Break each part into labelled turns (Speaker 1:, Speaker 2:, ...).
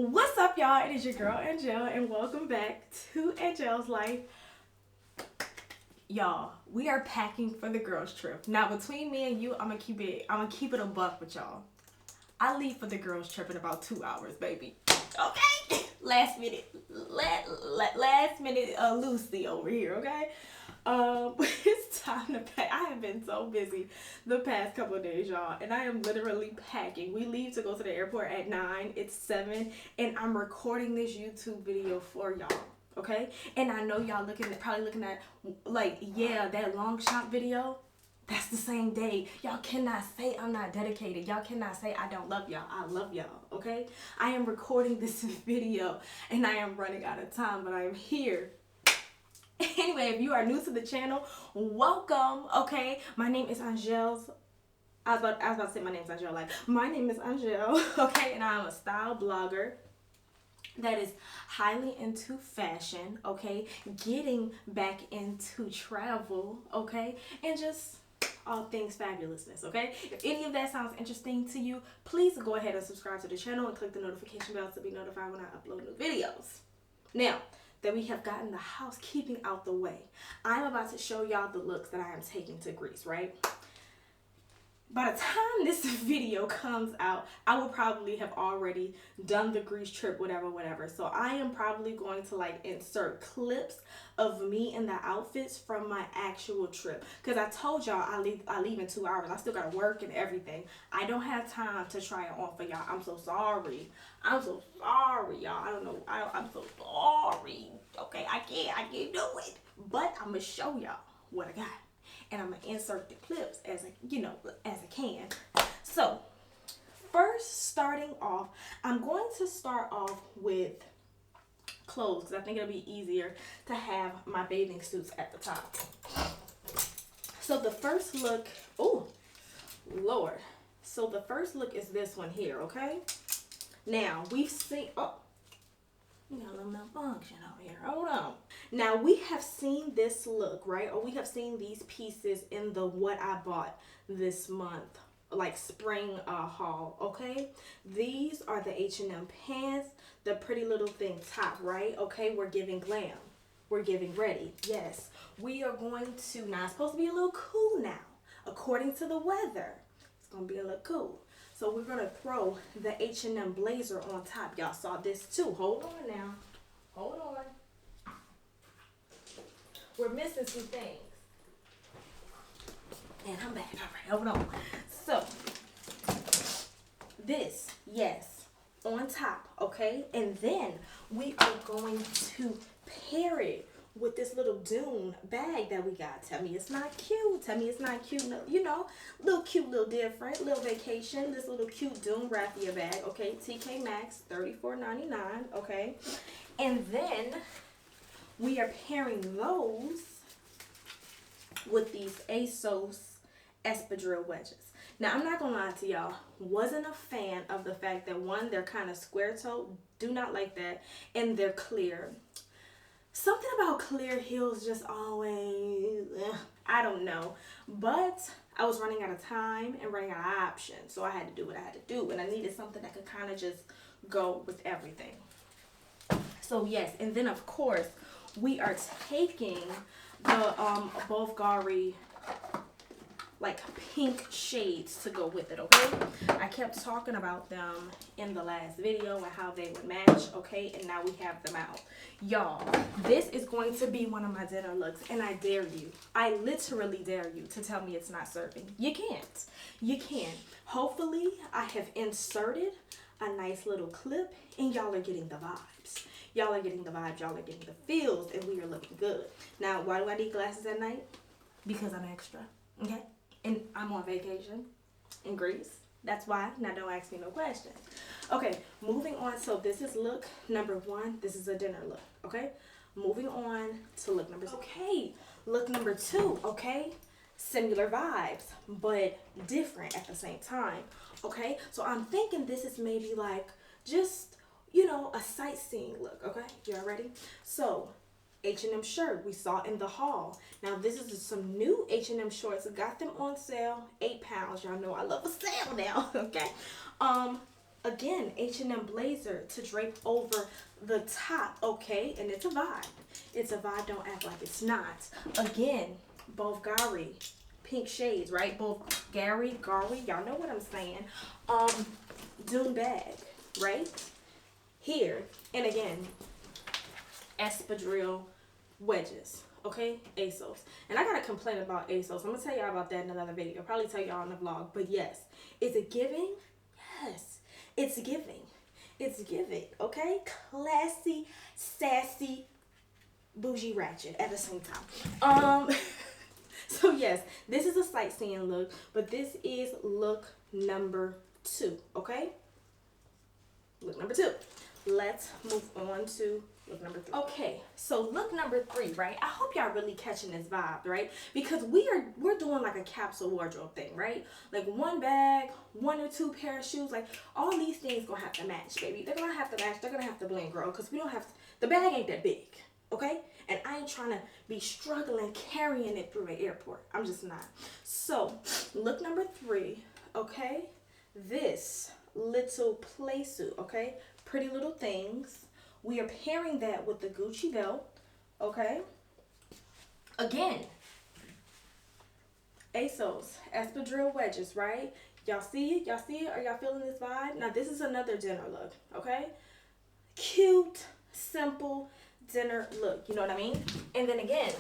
Speaker 1: What's up, y'all? It is your girl Angelle, and welcome back to Angelle's Life. Y'all, we are packing for the girls trip. Now, between me and you, I'm gonna keep it a buck with y'all. I leave for the girls trip in about 2 hours, baby. Okay? Last minute Lucy over here, okay? It's time to pack. I have been so busy the past couple of days, y'all, and I am literally packing. We leave to go to the airport at 9. It's 7, and I'm recording this YouTube video for y'all. Okay? And I know y'all probably looking at like, yeah, that long shot video. That's the same day. Y'all cannot say I'm not dedicated. Y'all cannot say I don't love y'all. I love y'all, okay? I am recording this video and I am running out of time, but I am here. Anyway, if you are new to the channel, welcome, okay? My name is Angelle. I was about to say my name is Angelle. Like, my name is Angelle, okay? And I'm a style blogger that is highly into fashion, okay? Getting back into travel, okay? And just all things fabulousness, okay? If any of that sounds interesting to you, please go ahead and subscribe to the channel and click the notification bell to be notified when I upload new videos. Now that we have gotten the housekeeping out the way, I'm about to show y'all the looks that I am taking to Greece, right? By the time this video comes out, I will probably have already done the Greece trip, whatever. So I am probably going to like insert clips of me in the outfits from my actual trip. Because I told y'all I leave in 2 hours. I still got to work and everything. I don't have time to try it on for y'all. I'm so sorry. I'm so sorry, y'all. I don't know. I'm so sorry. Okay, I can't do it. But I'm going to show y'all what I got. And I'm going to insert the clips as I can. So, first starting off, I'm going to start off with clothes because I think it'll be easier to have my bathing suits at the top. So the first look, oh, Lord. So the first look is this one here, okay? Now, we've seen, we got a little malfunction over here. Hold on. Now, we have seen this look, right? Or we have seen these pieces in the what I bought this month, like spring haul, okay? These are the H&M pants, the pretty little thing top, right? Okay, we're giving glam. We're giving ready. Yes, we are going to, now it's supposed to be a little cool now. According to the weather, it's going to be a little cool. So we're going to throw the H&M blazer on top. Y'all saw this too. Hold on now. Hold on. We're missing some things. And I'm back. All right, hold on. So, this, yes, on top, okay? And then we are going to pair it with this little Dune bag that we got. Tell me it's not cute. Tell me it's not cute. No, you know, little cute, little different, little vacation. This little cute Dune raffia bag, okay? TK Maxx, $34.99, okay? And then we are pairing those with these ASOS espadrille wedges. Now, I'm not gonna lie to y'all, wasn't a fan of the fact that one, they're kind of square-toed, do not like that, and they're clear. Something about clear heels just always, I don't know. But I was running out of time and running out of options. So I had to do what I had to do. And I needed something that could kind of just go with everything. So yes, and then of course, we are taking the Bulgari like pink shades to go with it, okay? I kept talking about them in the last video and how they would match, okay? And now we have them out. Y'all, this is going to be one of my dinner looks, and I dare you. I literally dare you to tell me it's not serving. You can't. You can't. Hopefully, I have inserted a nice little clip, and y'all are getting the vibes. Y'all are getting the vibes. Y'all are getting the feels, and we are looking good. Now, why do I need glasses at night? Because I'm extra, okay? And I'm on vacation in Greece. That's why. Now don't ask me no questions. Okay, moving on. So this is look number 1. This is a dinner look, okay? Moving on to look number 2. Okay, look number 2, okay? Similar vibes, but different at the same time, okay? So I'm thinking this is maybe like just, you know, a sightseeing look, okay? Y'all ready? So H&M shirt we saw in the haul. Now this is some new H&M shorts. I got them on sale, £8. Y'all know I love a sale now, okay? Again, H&M blazer to drape over the top, okay? And it's a vibe. It's a vibe, don't act like it's not. Again, Bulgari, pink shades, right? Both Gary, y'all know what I'm saying. Dune bag, right? Here, and again, espadrille wedges, okay? ASOS. And I gotta complain about ASOS. I'm gonna tell y'all about that in another video. I'll probably tell y'all in the vlog. But yes, is it giving? Yes, it's giving. It's giving, okay? Classy, sassy, bougie, ratchet at the same time. So yes, this is a sightseeing look, but this is look number 2, okay? Look number 2. Let's move on to look number 3. Okay, so look number 3, right? I hope y'all really catching this vibe, right? Because we're doing like a capsule wardrobe thing, right? Like one bag, 1 or 2 pair of shoes, like all these things gonna have to match, baby. They're gonna have to match. They're gonna have to blend, girl, because we don't have to, the bag ain't that big, okay? And I ain't trying to be struggling carrying it through the airport. I'm just not. So look number 3, okay? This little play suit, okay? Pretty Little Things. We are pairing that with the Gucci belt, okay? Again, ASOS, espadrille wedges, right? Y'all see it? Y'all see it? Are y'all feeling this vibe? Now, this is another dinner look, okay? Cute, simple dinner look, you know what I mean? And then again,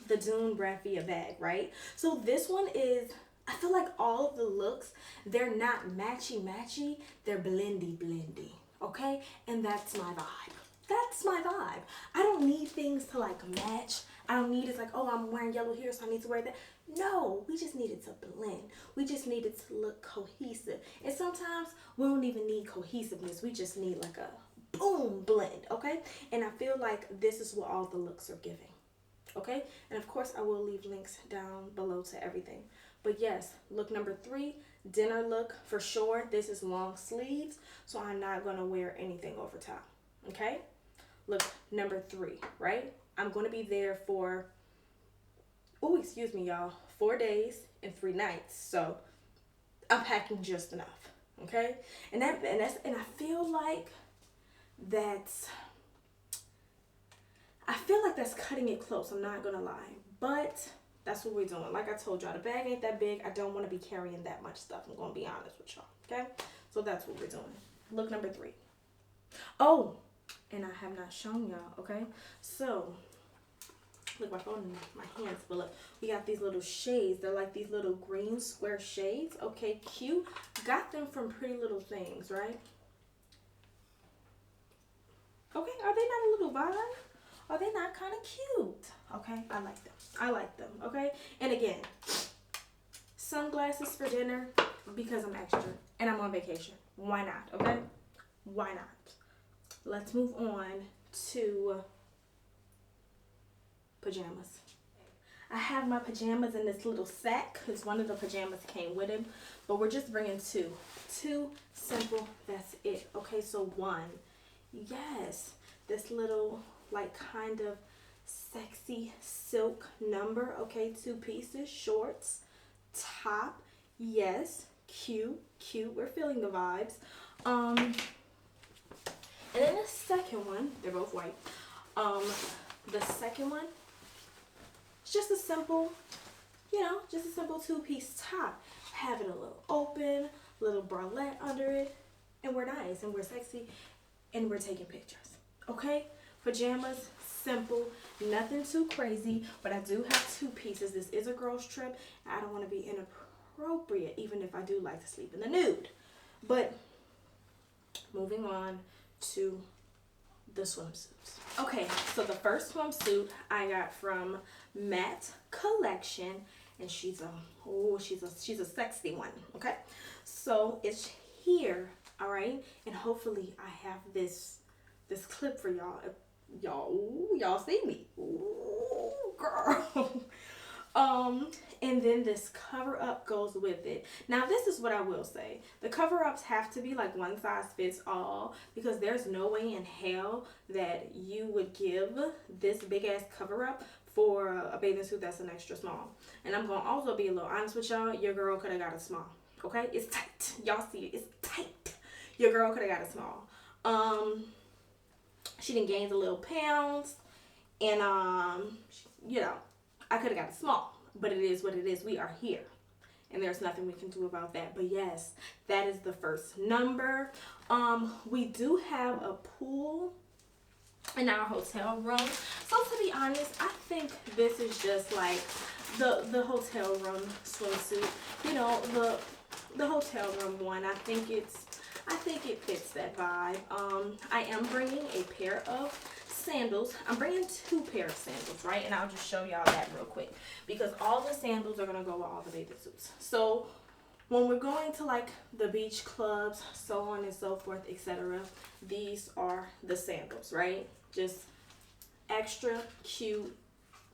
Speaker 1: the Dune Raffia bag, right? So this one is, I feel like all of the looks, they're not matchy-matchy, they're blendy-blendy, okay? And that's my vibe. That's my vibe. I don't need things to like match. I don't need it's like, oh, I'm wearing yellow here, so I need to wear that. No, we just need it to blend. We just need it to look cohesive. And sometimes we don't even need cohesiveness. We just need like a boom blend, okay? And I feel like this is what all the looks are giving, okay? And of course, I will leave links down below to everything. But yes, look number 3, dinner look for sure. This is long sleeves, so I'm not gonna wear anything over top, okay? Look number 3, right? I'm gonna be there for, oh, excuse me, y'all, 4 days and 3 nights. So I'm packing just enough, okay? And I feel like that's cutting it close. I'm not gonna lie, but that's what we're doing. Like I told y'all, the bag ain't that big. I don't want to be carrying that much stuff. I'm gonna be honest with y'all, okay? So that's what we're doing. Look number 3. Oh, and I have not shown y'all, okay? So look, my phone in my hands, but look, we got these little shades. They're like these little green square shades. Okay, cute. Got them from Pretty Little Things, right? Okay, are they not a little vibe? Are they not kind of cute? Okay, I like them. I like them, okay? And again, sunglasses for dinner because I'm extra and I'm on vacation. Why not, okay? Why not? Let's move on to pajamas. I have my pajamas in this little sack because one of the pajamas came with him, but we're just bringing 2. 2 simple, that's it. Okay, so 1, yes, this little like kind of sexy silk number, okay, 2 pieces, shorts, top, yes, cute, we're feeling the vibes. And then the second one, they're both white. The second one, it's just a simple, you know, just a simple 2-piece top. Have it a little open, little bralette under it, and we're nice and we're sexy and we're taking pictures, okay? Pajamas, simple, nothing too crazy, but I do have 2 pieces. This is a girl's trip. I don't want to be inappropriate, even if I do like to sleep in the nude. But moving on to the swimsuits. Okay, so the first swimsuit I got from Matte Collection, and she's a sexy one. Okay, so it's here, all right, and hopefully I have this clip for y'all. Y'all see me, ooh, girl. And then this cover up goes with it. Now this is what I will say. The cover ups have to be like one size fits all, because there's no way in hell that you would give this big ass cover up for a bathing suit that's an extra small. And I'm gonna also be a little honest with y'all, your girl could have got a small. Okay, it's tight. Y'all see it, it's tight. Your girl could have got a small. She done gained a little pounds, and you know, I could have got a small, but it is what it is. We are here, and there's nothing we can do about that. But yes, that is the first number. We do have a pool in our hotel room. So to be honest, I think this is just like the hotel room swimsuit. You know, the hotel room one. I think it fits that vibe. I am bringing a pair of sandals. I'm bringing 2 pairs of sandals, right? And I'll just show y'all that real quick, because all the sandals are gonna go with all the bathing suits. So when we're going to like the beach clubs, so on and so forth, etc., these are the sandals, right? Just extra cute,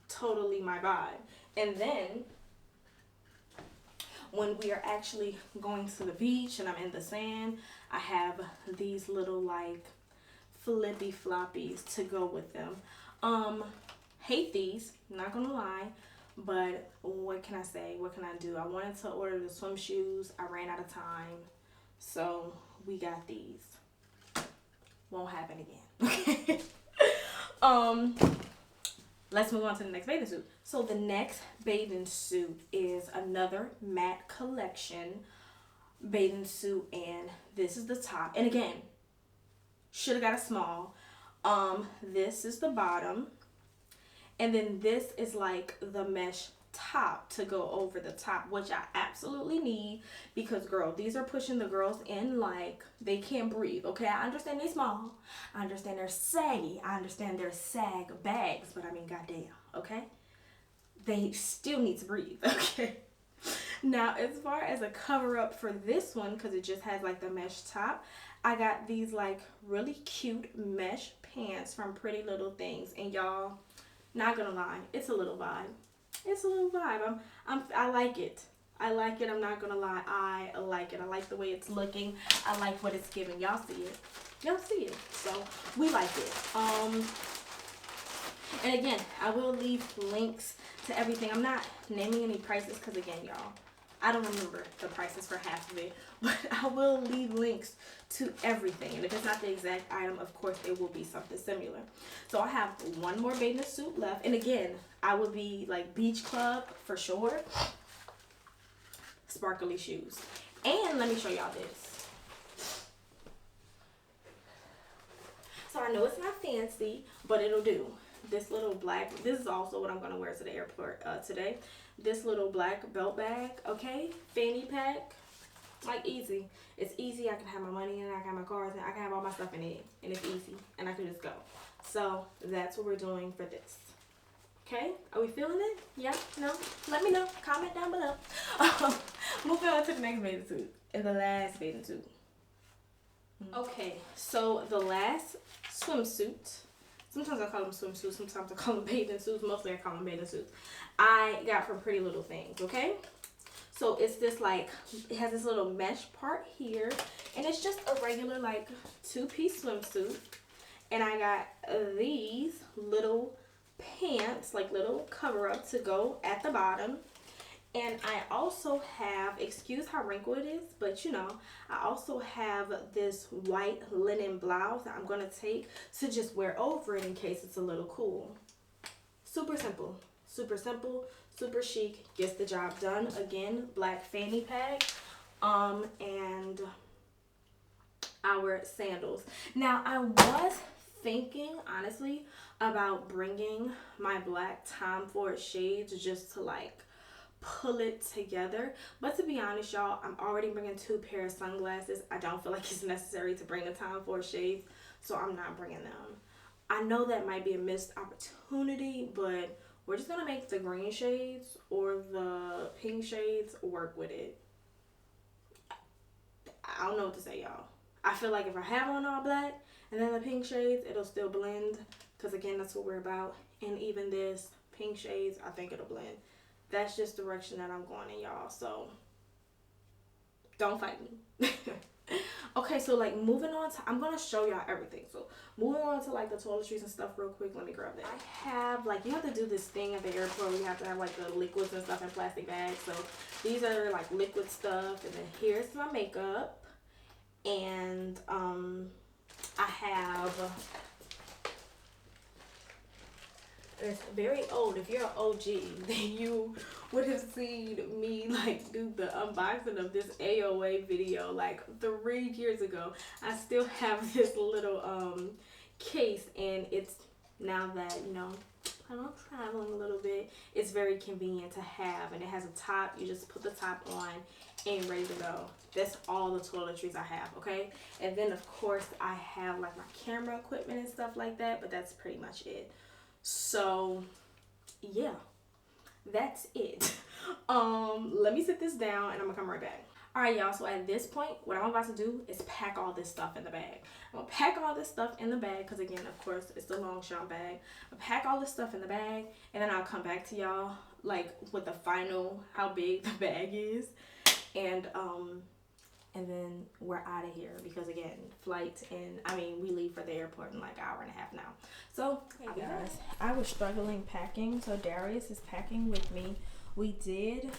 Speaker 1: totally my vibe. And then when we are actually going to the beach and I'm in the sand, I have these little like flippy floppies to go with them. Hate these, not gonna lie, but what can I say? What can I do? I wanted to order the swim shoes. I ran out of time, so we got these. Won't happen again. Let's move on to the next bathing suit. So the next bathing suit is another matte collection bathing suit, and this is the top. And again, should have got a small. This is the bottom, and then this is like the mesh top to go over the top, which I absolutely need, because girl, these are pushing the girls in like they can't breathe. Okay, I understand they small, I understand they're saggy, I understand they're sag bags, but I mean goddamn, okay, they still need to breathe. Okay, now as far as a cover up for this one, because it just has like the mesh top, I got these like really cute mesh pants from Pretty Little Things, and y'all, not gonna lie, it's a little vibe. It's a little vibe. I like it. I like it. I'm not gonna lie. I like it. I like the way it's looking. I like what it's giving. Y'all see it. Y'all see it. So we like it. And again, I will leave links to everything. I'm not naming any prices because again, y'all, I don't remember the prices for half of it, but I will leave links to everything. And if it's not the exact item, of course, it will be something similar. So I have one more bathing suit left. And again, I would be like beach club for sure. Sparkly shoes. And let me show y'all this. So I know it's not fancy, but it'll do. This little black, this is also what I'm going to wear to the airport today. This little black belt bag, okay? Fanny pack. Like easy. It's easy. I can have my money in it. I can have my cards in it. I can have all my stuff in it. And it's easy. And I can just go. So that's what we're doing for this. Okay? Are we feeling it? Yeah? No? Let me know. Comment down below. Moving on to the next bathing suit. And the last bathing suit. Okay. So the last swimsuit. Sometimes I call them swimsuits. Sometimes I call them bathing suits. Mostly I call them bathing suits. I got from Pretty Little Things. Okay? So it's this like, it has this little mesh part here. And it's just a regular like 2-piece swimsuit. And I got these little pants, like little cover up to go at the bottom. And I also have, excuse how wrinkled it is, but you know, I also have this white linen blouse that I'm going to take to just wear over it in case it's a little cool. Super simple. Super simple. Super chic. Gets the job done. Again, black fanny pack. And our sandals. Now, I was thinking, honestly, about bringing my black Tom Ford shades just to like pull it together, but to be honest, y'all, I'm already bringing 2 pairs of sunglasses. I don't feel like it's necessary to bring the Tom Ford shades, so I'm not bringing them. I know that might be a missed opportunity, but we're just gonna make the green shades or the pink shades work with it. I don't know what to say, y'all. I feel like if I have on all black and then the pink shades, it'll still blend, because again, that's what we're about. And even this pink shades, I think it'll blend. That's just the direction that I'm going in, y'all. So don't fight me. Okay, so like moving on to, I'm gonna show y'all everything. So moving on to like the toiletries and stuff real quick. Let me grab that. I have like, you have to do this thing at the airport where you have to have like the liquids and stuff in plastic bags. So these are like liquid stuff, and then here's my makeup. and I have, it's very old. If you're an OG, then you would have seen me like do the unboxing of this AOA video like 3 years ago. I still have this little case, and it's, now that, you know, I'm traveling a little bit, it's very convenient to have, and it has a top. You just put the top on and ready to go. That's all the toiletries I have, okay? And then of course I have like my camera equipment and stuff like that, but that's pretty much it. So yeah, that's it. Let me sit this down and I'm gonna come right back. All right, y'all, so at this point, what I'm about to do is pack all this stuff in the bag. I'm gonna pack all this stuff in the bag, because again, of course, it's the Longchamp bag. I'll pack all this stuff in the bag, and then I'll come back to y'all, like, with the final, how big the bag is. And then we're out of here, because again, flight, and I mean, we leave for the airport in like an hour and a half now. So, hey guys, I was struggling packing, so Darius is packing with me. We did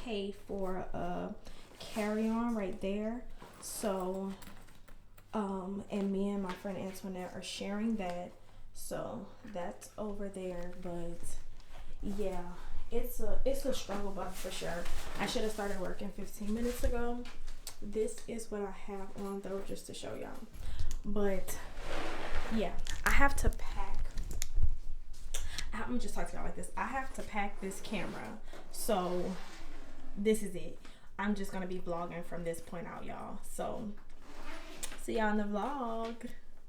Speaker 1: pay for a carry-on right there, so and me and my friend Antoinette are sharing that, so that's over there. But yeah, it's a struggle bus for sure. I should have started working 15 minutes ago. This is what I have on though, just to show y'all. But yeah, I have to pack. I'm just talking to y'all like this. I have to pack this camera, so this is it. I'm just gonna be vlogging from this point out, y'all. So see y'all in the vlog.